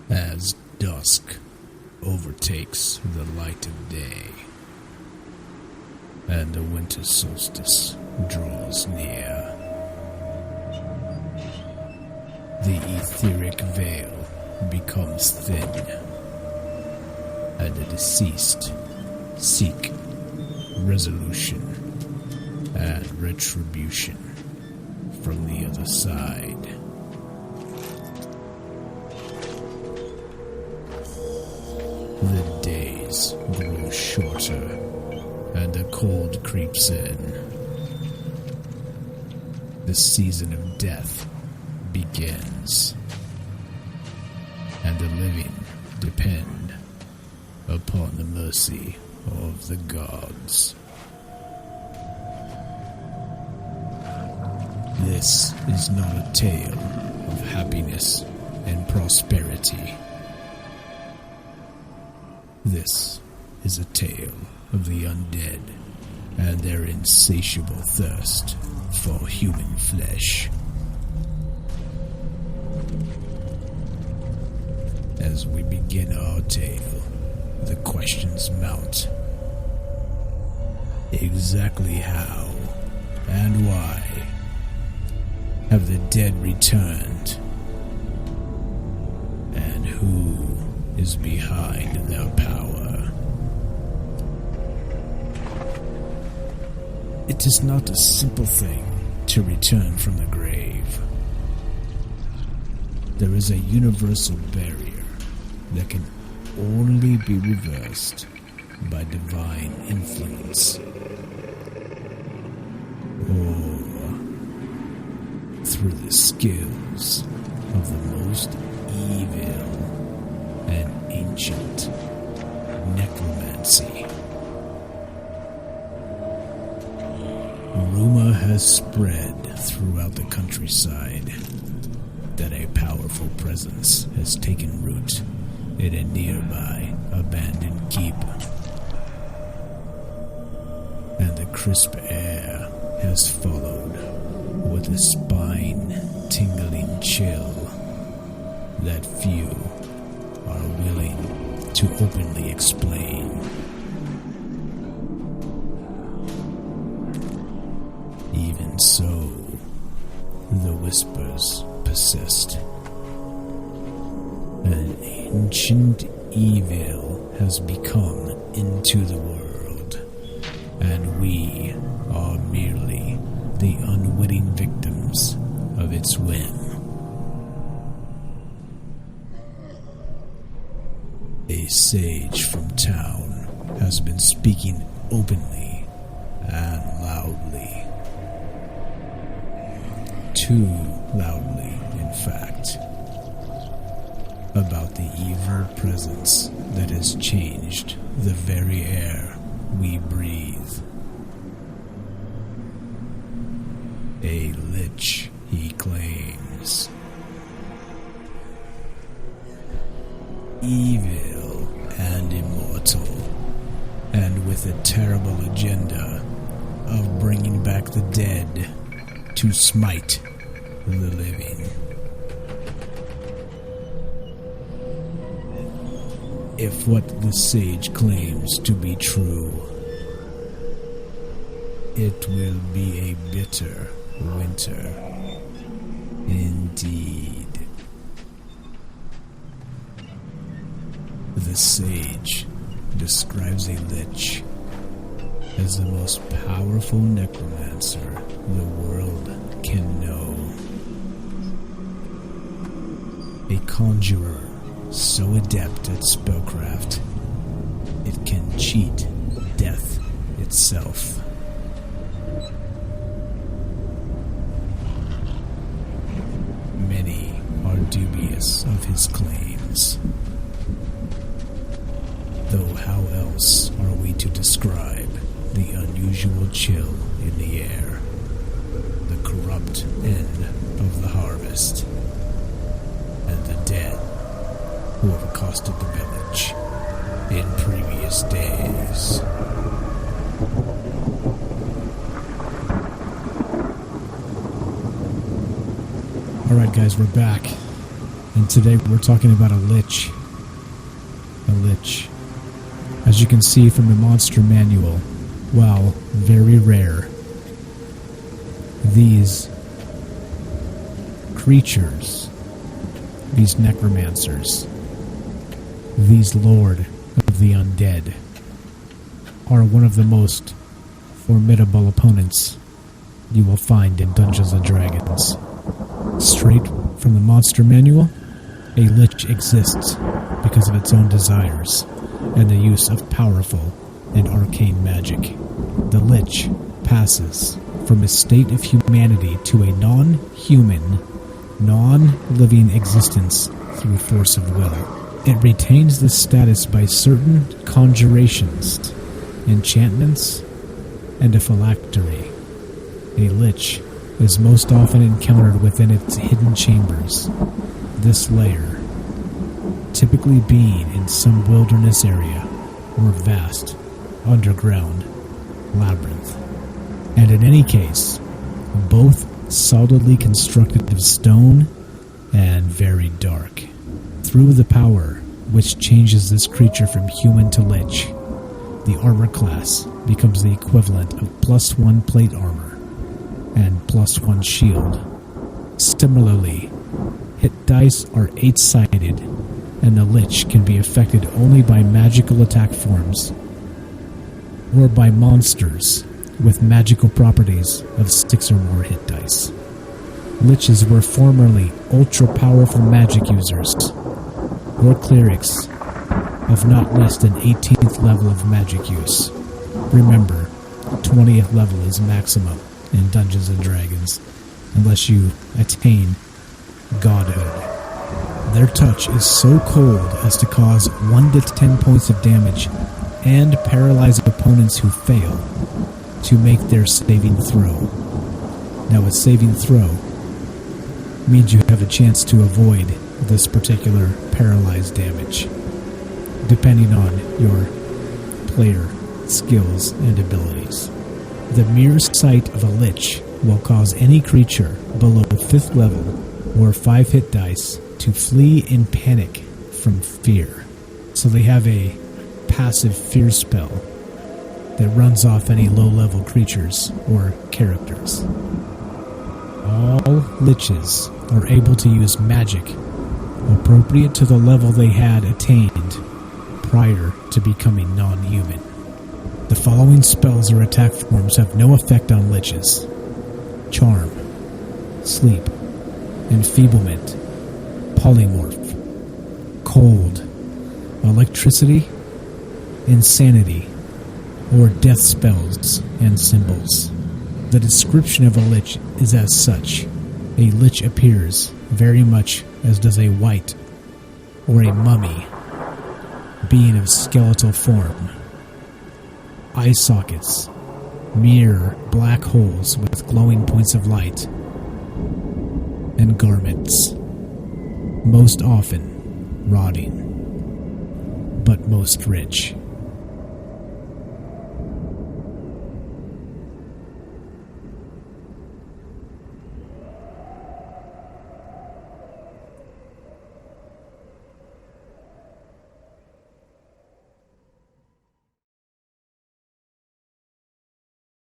as dusk overtakes the light of day, and the winter solstice draws near. The etheric veil becomes thin, and the deceased seek resolution and retribution from the other side. The days grow shorter, and the cold creeps in. The season of death begins, and the living depend upon the mercy of the gods. This is not a tale of happiness and prosperity. This is a tale of the undead and their insatiable thirst for human flesh. As we begin our tale, the questions mount. Exactly how and why have the dead returned? And who is behind their power? It is not a simple thing to return from the grave. There is a universal barrier that can only be reversed by divine influence, or through the skills of the most evil and ancient necromancy. Rumor has spread throughout the countryside that a powerful presence has taken root in a nearby abandoned keep, and the crisp air has followed with a spine-tingling chill that few are willing to openly explain. Even so, the whispers persist. An ancient evil has become into the world, and we are merely the unwitting victims of its whim. A sage from town has been speaking openly and loudly. Too loudly, in fact, about the evil presence that has changed the very air we breathe. A lich, he claims. Evil and immortal, and with a terrible agenda of bringing back the dead to smite the living. If what the sage claims to be true, it will be a bitter winter indeed. The sage describes a lich as the most powerful necromancer the world can know. A conjurer so adept at spellcraft, it can cheat death itself. Many are dubious of his claims. Though how else are we to describe the unusual chill in the air, the corrupt end of the harvest, and the dead who have accosted the village in previous days? Alright guys, we're back. And today we're talking about a lich. A lich. As you can see from the monster manual, while very rare, these creatures, these necromancers, these lord of the undead, are one of the most formidable opponents you will find in Dungeons & Dragons. Straight from the monster manual, a lich exists because of its own desires and the use of powerful and arcane magic. The lich passes from a state of humanity to a non-human, non-living existence through force of will. It retains this status by certain conjurations, enchantments, and a phylactery. A lich is most often encountered within its hidden chambers, this lair typically being in some wilderness area or vast underground labyrinth, and in any case, both solidly constructed of stone and very dark. Through the power which changes this creature from human to lich, the armor class becomes the equivalent of +1 plate armor and +1 shield. Similarly, hit dice are 8-sided, and the lich can be affected only by magical attack forms or by monsters with magical properties of 6 or more hit dice. Liches were formerly ultra-powerful magic users, or clerics of not less than 18th level of magic use. Remember, 20th level is maximum in Dungeons & Dragons, unless you attain godhood. Their touch is so cold as to cause 1 to 10 points of damage and paralyze opponents who fail to make their saving throw. Now, a saving throw means you have a chance to avoid this particular paralyzed damage, depending on your player skills and abilities. The mere sight of a lich will cause any creature below 5th level or 5 hit dice to flee in panic from fear. So they have a passive fear spell that runs off any low-level creatures or characters. All liches are able to use magic appropriate to the level they had attained prior to becoming non-human. The following spells or attack forms have no effect on liches: Charm, Sleep, Enfeeblement, Polymorph, Cold, Electricity, Insanity, or Death spells and symbols. The description of a lich is as such. A lich appears very much as does a wight or a mummy, being of skeletal form. Eye sockets, mere black holes with glowing points of light, and garments, most often rotting, but most rich.